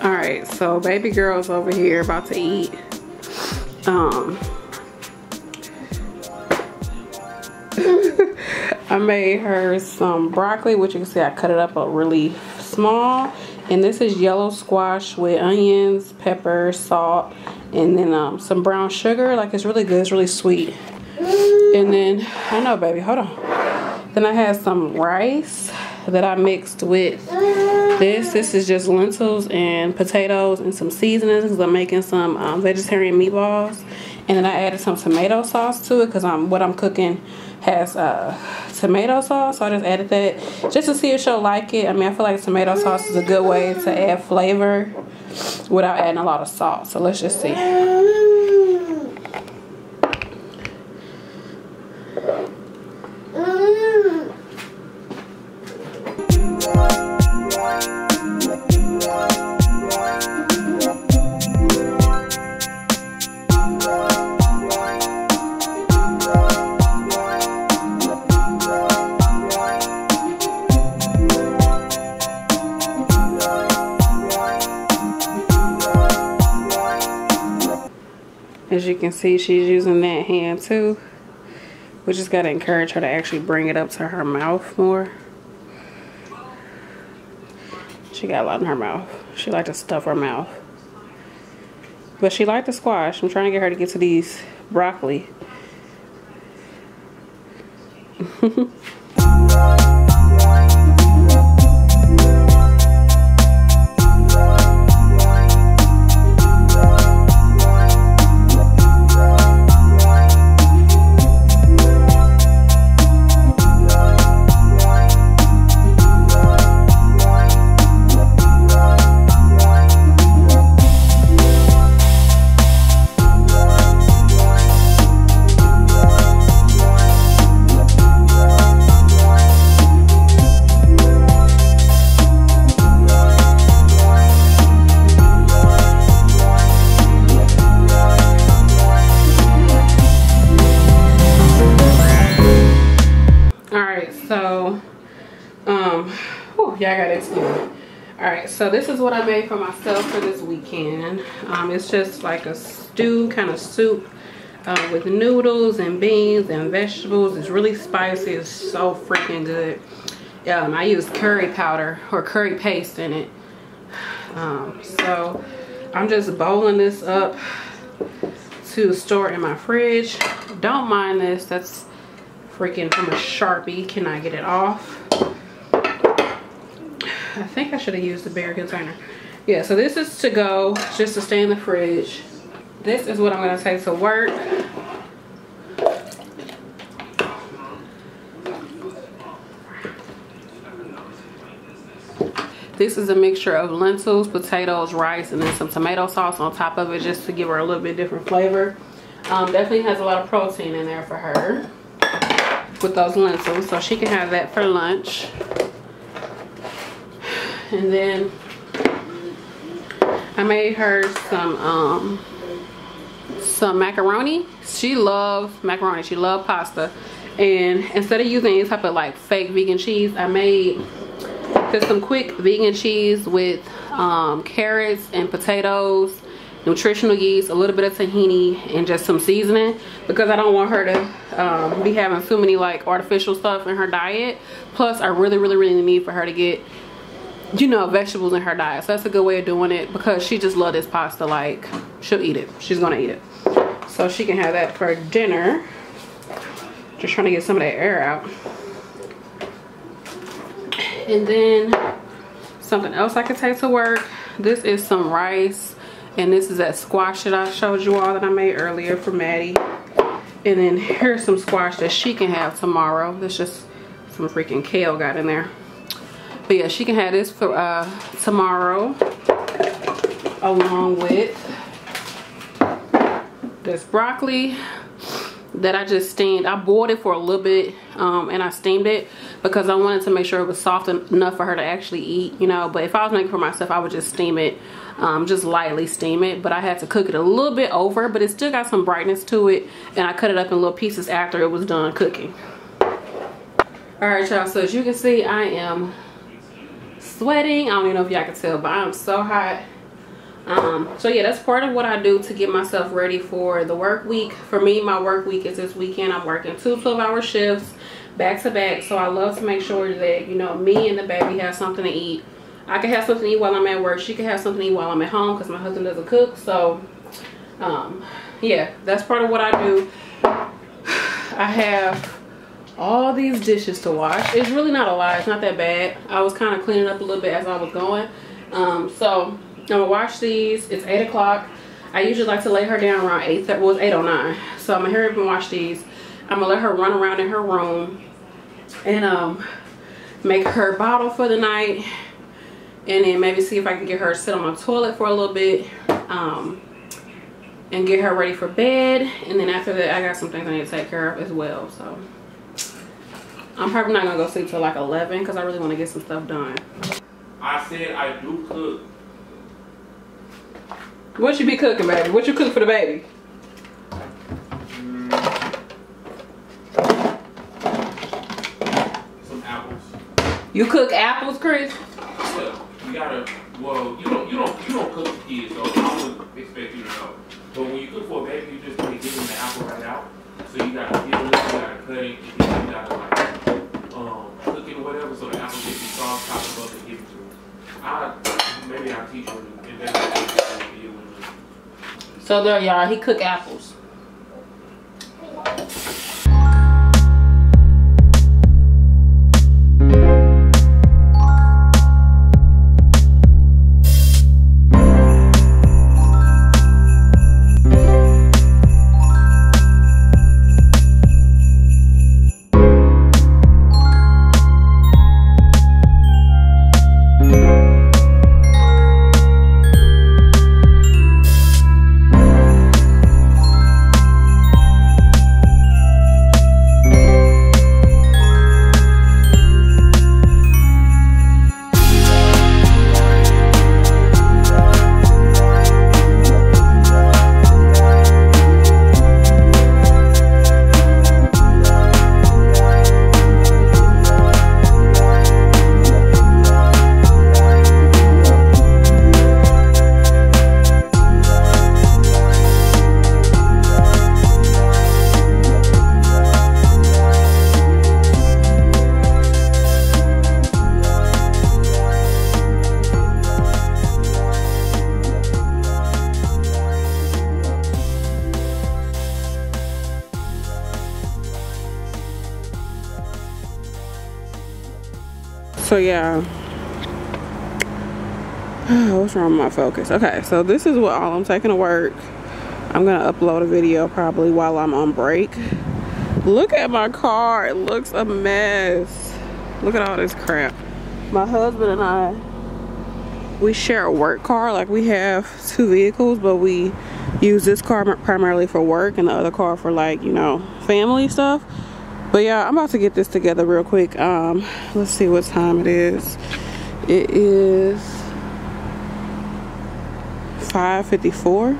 Alright, so baby girl's over here about to eat. I made her some broccoli, which you can see I cut it up really small. And this is yellow squash with onions, pepper, salt, and then some brown sugar. Like, it's really good, it's really sweet. And then, I know baby, hold on. Then I had some rice that I mixed with this. This is just lentils and potatoes and some seasonings because I'm making some vegetarian meatballs. And then I added some tomato sauce to it because what I'm cooking has tomato sauce. So I just added that just to see if she'll like it. I mean, I feel like tomato sauce is a good way to add flavor without adding a lot of salt. So let's just see. As you can see, she's using that hand too. We just gotta encourage her to actually bring it up to her mouth more. She got a lot in her mouth. She liked to stuff her mouth. But she liked the squash. I'm trying to get her to get to these broccoli. Yeah, I got it. Alright, so this is what I made for myself for this weekend. It's just like a stew kind of soup with noodles and beans and vegetables. It's really spicy. It's so freaking good. I used curry powder or curry paste in it. So I'm just bowling this up to store in my fridge. Don't mind this. That's freaking from a Sharpie. Cannot get it off. I think I should have used the bigger container. Yeah, so this is to go, just to stay in the fridge. This is what I'm going to take to work. This is a mixture of lentils, potatoes, rice, and then some tomato sauce on top of it just to give her a little bit different flavor. Definitely has a lot of protein in there for her with those lentils, so she can have that for lunch. And then I made her some macaroni. She loves macaroni. She loves pasta. And instead of using any type of like fake vegan cheese, I made just some quick vegan cheese with carrots and potatoes, nutritional yeast, a little bit of tahini, and just some seasoning, because I don't want her to be having too many like artificial stuff in her diet. Plus I really need for her to get, you know, vegetables in her diet. So that's a good way of doing it, because she just loves this pasta. Like, she'll eat it. She's gonna eat it. So she can have that for dinner. Just trying to get some of that air out. And then something else I could take to work. This is some rice, and this is that squash that I showed you all that I made earlier for Maddie. And then here's some squash that she can have tomorrow. There's just some freaking kale got in there. But yeah, she can have this for tomorrow, along with this broccoli that I just steamed. I boiled it for a little bit and I steamed it because I wanted to make sure it was soft enough for her to actually eat, you know. But if I was making it for myself, I would just steam it, just lightly steam it. But I had to cook it a little bit over, but it still got some brightness to it, and I cut it up in little pieces after it was done cooking. Alright y'all, so as you can see, I am sweating. I don't even know if y'all can tell, but I'm so hot. So yeah, that's part of what I do to get myself ready for the work week. For me, my work week is this weekend. I'm working 2 12-hour shifts back to back, so I love to make sure that, you know, me and the baby have something to eat. I can have something to eat while I'm at work. She can have something to eat while I'm at home because my husband doesn't cook. So yeah, that's part of what I do. I have all these dishes to wash. It's really not a lot. It's not that bad. I was kind of cleaning up a little bit as I was going. So I'm gonna wash these. It's 8 o'clock. I usually like to lay her down around 8:30. Well, it's 8:09. So I'm gonna hurry up and wash these. I'm gonna let her run around in her room and make her bottle for the night, and then maybe see if I can get her to sit on the toilet for a little bit, and get her ready for bed. And then after that, I got some things I need to take care of as well. So I'm probably not gonna go sleep till like 11 because I really want to get some stuff done. I said I do cook. What you be cooking, baby? What you cook for the baby? Some apples. You cook apples, Chris? Yeah, you gotta. Well, you don't cook for kids, so I wouldn't expect you to know. But when you cook for a baby, you just want to give them the apple right out. So you gotta peel it, you gotta cut it, and then you gotta like cook it or whatever, so the apple gets the soft, top it up, and give it to them. Maybe I'll teach you and then so there, y'all, he cook apples. So yeah, what's wrong with my focus? Okay, so this is what all I'm taking to work. I'm gonna upload a video probably while I'm on break. Look at my car, it looks a mess. Look at all this crap. My husband and I, we share a work car. Like, we have 2 vehicles, but we use this car primarily for work and the other car for, like, you know, family stuff. But yeah, I'm about to get this together real quick. Let's see what time it is. It is 5:54,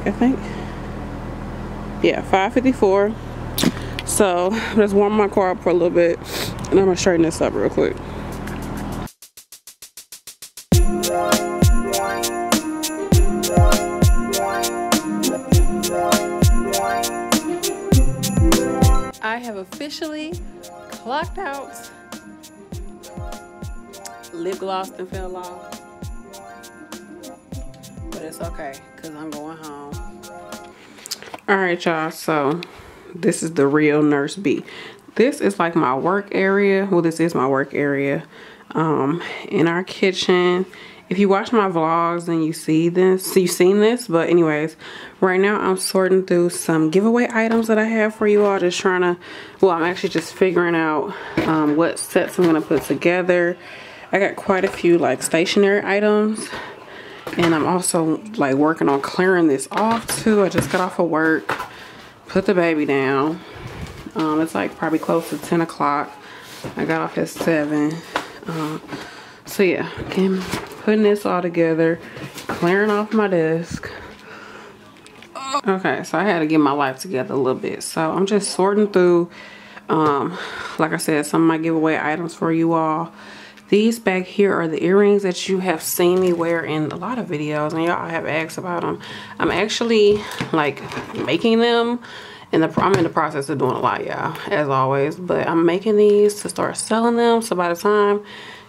I think. Yeah, 5:54. So I'm just warm my car up for a little bit, and I'm gonna straighten this up real quick. I have officially clocked out. Lip gloss and fell off. But it's okay, because I'm going home. Alright, y'all. So this is the real Nurse B. This is like my work area. Well, this is my work area. In our kitchen. If you watch my vlogs, then you see this. You've seen this. But anyways, right now I'm sorting through some giveaway items that I have for you all. Just trying to, well, I'm actually just figuring out what sets I'm going to put together. I got quite a few like stationery items. And I'm also like working on clearing this off too. I just got off of work. Put the baby down. It's like probably close to 10 o'clock. I got off at 7. So yeah, putting this all together, clearing off my desk. Okay, so I had to get my life together a little bit. So I'm just sorting through, like I said, some of my giveaway items for you all. These back here are the earrings that you have seen me wear in a lot of videos, and y'all have asked about them. I'm actually like making them, and I'm in the process of doing a lot, y'all, as always. But I'm making these to start selling them. So by the time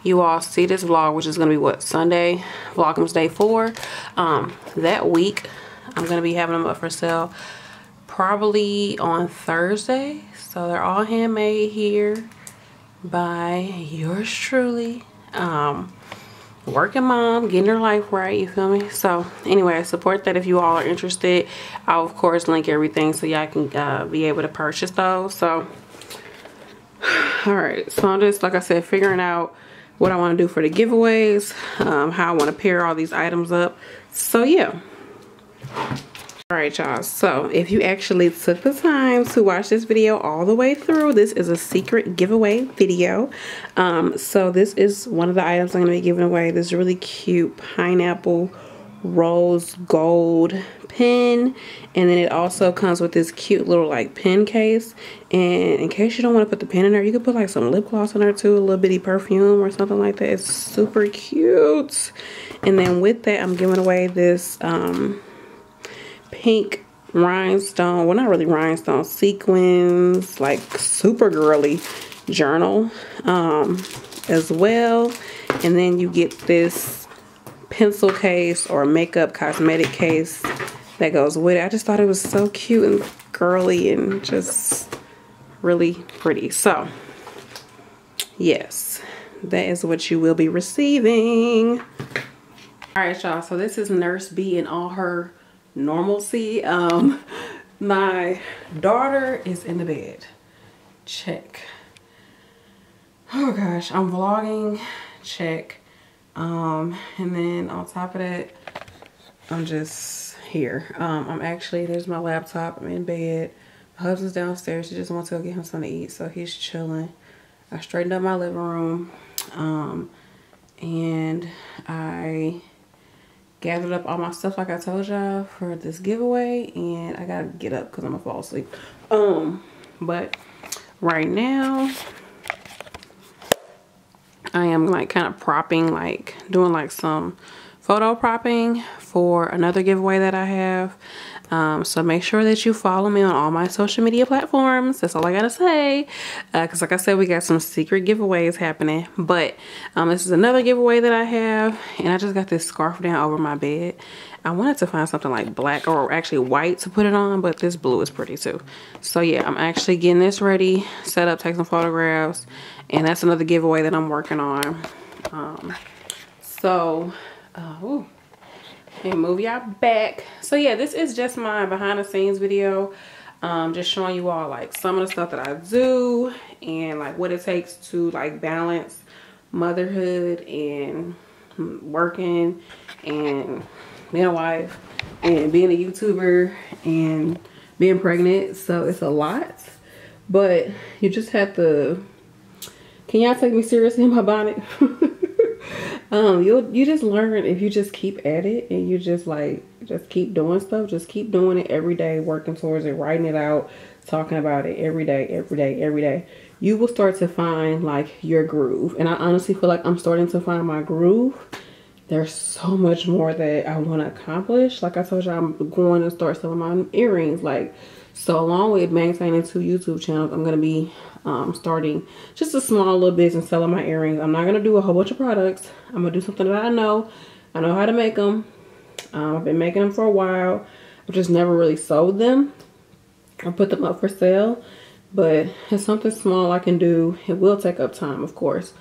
you all see this vlog, which is gonna be what, Sunday, Vlogmas Day 4, that week I'm gonna be having them up for sale probably on Thursday. So they're all handmade here by yours truly, working mom, getting her life right, you feel me? So anyway, I support that. If you all are interested, I'll of course link everything so y'all can be able to purchase those. So all right, so I'm just, like I said, figuring out what I want to do for the giveaways, how I want to pair all these items up. So yeah. All right, y'all, so if you actually took the time to watch this video all the way through, this is a secret giveaway video. So this is one of the items I'm going to be giving away, this really cute pineapple rose gold pen, and then it also comes with this cute little like pen case. And in case you don't want to put the pen in there, you could put like some lip gloss in there too, a little bitty perfume or something like that. It's super cute. And then with that, I'm giving away this pink rhinestone, well, not really rhinestone, sequins, like super girly journal as well. And then you get this pencil case or makeup cosmetic case that goes with it. I just thought it was so cute and girly and just really pretty. So yes, that is what you will be receiving. All right, y'all, so this is Nurse B in all her normalcy. My daughter is in the bed. Check. Oh gosh, I'm vlogging. Check. And then on top of that, I'm just here. I'm actually, there's my laptop. I'm in bed. My husband's downstairs. He just wants to go get him something to eat, so he's chilling. I straightened up my living room, and I gathered up all my stuff like I told y'all for this giveaway, and I gotta get up because I'm gonna fall asleep. But right now I am like kind of propping, like doing like some photo propping for another giveaway that I have. So make sure that you follow me on all my social media platforms. That's all I gotta say, because like I said, we got some secret giveaways happening. But this is another giveaway that I have, and I just got this scarf down over my bed. I wanted to find something like black or actually white to put it on, but this blue is pretty too. So yeah, I'm actually getting this ready, set up, take some photographs, and that's another giveaway that I'm working on. Ooh. And move y'all back. So yeah, this is just my behind the scenes video, just showing you all like some of the stuff that I do and like what it takes to like balance motherhood and working and being a wife and being a YouTuber and being pregnant. So it's a lot, but you just have to, can y'all take me seriously in my bonnet? You just learn if you just keep at it and you just keep doing stuff, just keep doing it every day, working towards it, writing it out, talking about it every day. You will start to find like your groove. And I honestly feel like I'm starting to find my groove. There's so much more that I want to accomplish. Like I told you, I'm going to start selling my earrings. Like, so along with maintaining 2 YouTube channels, I'm going to be starting just a small little business selling my earrings. I'm not going to do a whole bunch of products. I'm going to do something that I know how to make them. I've been making them for a while. I've just never really sold them or put them up for sale. But it's something small I can do. It will take up time, of course.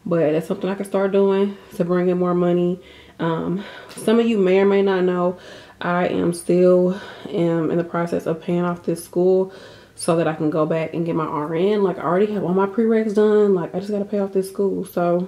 But it's something I can start doing to bring in more money. Some of you may or may not know, I am still in the process of paying off this school so that I can go back and get my RN. Like, I already have all my prereqs done. Like, I just got to pay off this school. So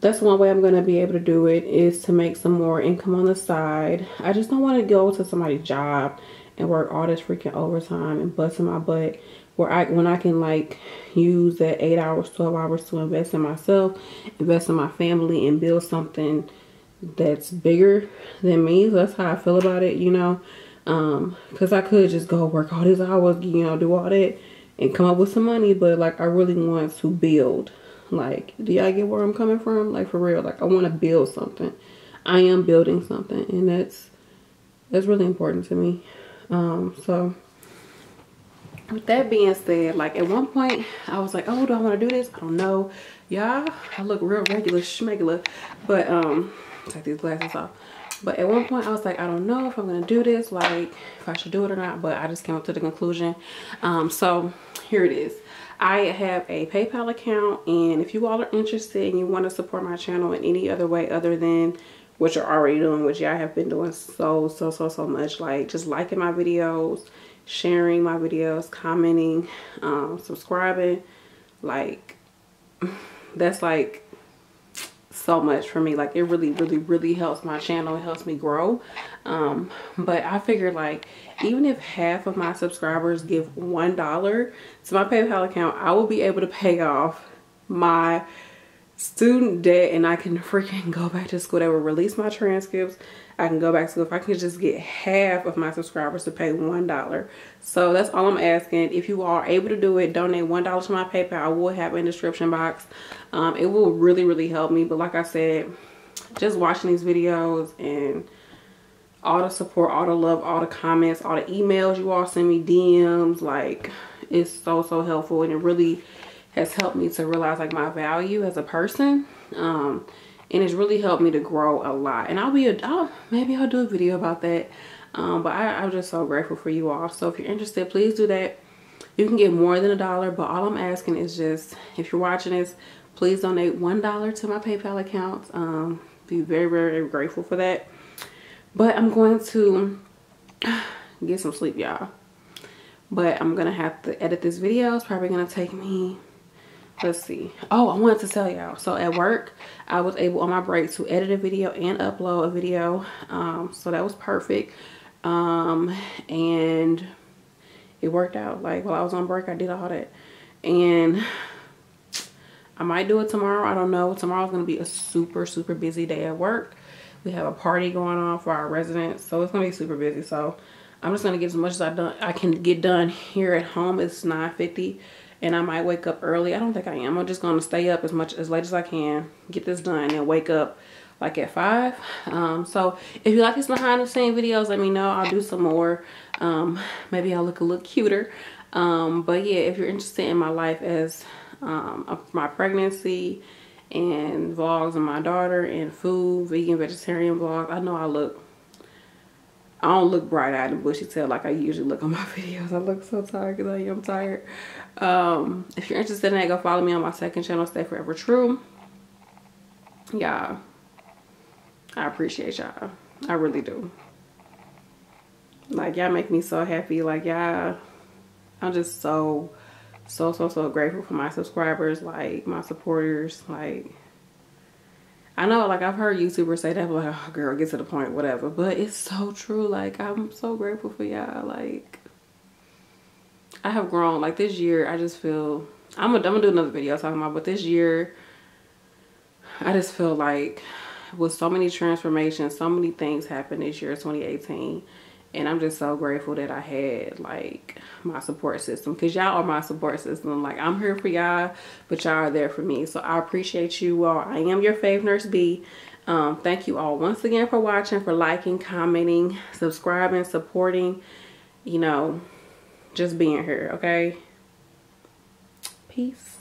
that's one way I'm going to be able to do it, is to make some more income on the side. I just don't want to go to somebody's job and work all this freaking overtime and busting my butt when I can like use that 8 hours, 12 hours to invest in myself, invest in my family, and build something that's bigger than me. So that's how I feel about it, you know. Because I could just go work all these hours, you know, do all that and come up with some money, but like I really want to build Like, do y'all get where I'm coming from? Like, for real, like, I want to build something. I am building something, and that's really important to me. So with that being said, like, at one point I was like, oh, do I want to do this? I don't know, y'all. I look real regular schmegular, but take these glasses off. But at one point I was like, I don't know if I'm gonna do this, like if I should do it or not, but I just came up to the conclusion. So here it is. I have a PayPal account, and if you all are interested and you want to support my channel in any other way other than what you're already doing, which I have been doing so much, like just liking my videos, sharing my videos, commenting, subscribing, like that's like so much for me. Like, it really helps my channel. It helps me grow. But I figured, like, even if half of my subscribers give $1 to my PayPal account, I will be able to pay off my student debt, and I can freaking go back to school. They will release my transcripts. I can go back to school if I can just get half of my subscribers to pay $1. So that's all I'm asking. If you are able to do it, donate $1 to my PayPal. I will have it in the description box. It will really help me. But like I said, just watching these videos and all the support, all the love, all the comments, all the emails you all send me, DMs, like, it's so helpful, and it really has helped me to realize, like, my value as a person. And it's really helped me to grow a lot. And maybe I'll do a video about that. But I'm just so grateful for you all. So if you're interested, please do that. You can get more than $1, but all I'm asking is just, if you're watching this, please donate $1 to my PayPal account. Be very grateful for that. But I'm going to get some sleep, y'all. But I'm gonna have to edit this video. It's probably gonna take me, let's see. Oh, I wanted to tell y'all. So at work, I was able on my break to edit a video and upload a video. So that was perfect. And it worked out. Like, while I was on break, I did all that. And I might do it tomorrow. I don't know. Tomorrow's gonna be a super busy day at work. We have a party going on for our residents, so it's gonna be super busy. So I'm just gonna get as much as I can get done here at home. It's 9:50. And I might wake up early. I don't think I am. I'm just going to stay up as late as I can, get this done, and wake up like at 5. So if you like these behind the scenes videos, let me know. I'll do some more. Maybe I'll look a little cuter. But yeah, if you're interested in my life as my pregnancy and vlogs of my daughter and food, vegan, vegetarian vlogs, I know I don't look bright-eyed and bushy-tailed like I usually look on my videos. I look so tired because I am tired. If you're interested in that, go follow me on my second channel, Stay Forever True. Y'all, I appreciate y'all. I really do. Like, y'all make me so happy. Like, y'all, I'm just so grateful for my subscribers, like, my supporters. Like, I know, like, I've heard YouTubers say that, like, oh, girl, get to the point, whatever. But it's so true. Like, I'm so grateful for y'all. Like, I have grown. Like, this year, I just feel, I'm gonna do another video talking about, but this year, I just feel like with so many transformations, so many things happened this year, 2018. And I'm just so grateful that I had, like, my support system. Because y'all are my support system. Like, I'm here for y'all, but y'all are there for me. So I appreciate you all. I am your fave nurse B. Thank you all once again for watching, for liking, commenting, subscribing, supporting, you know, just being here, okay? Peace.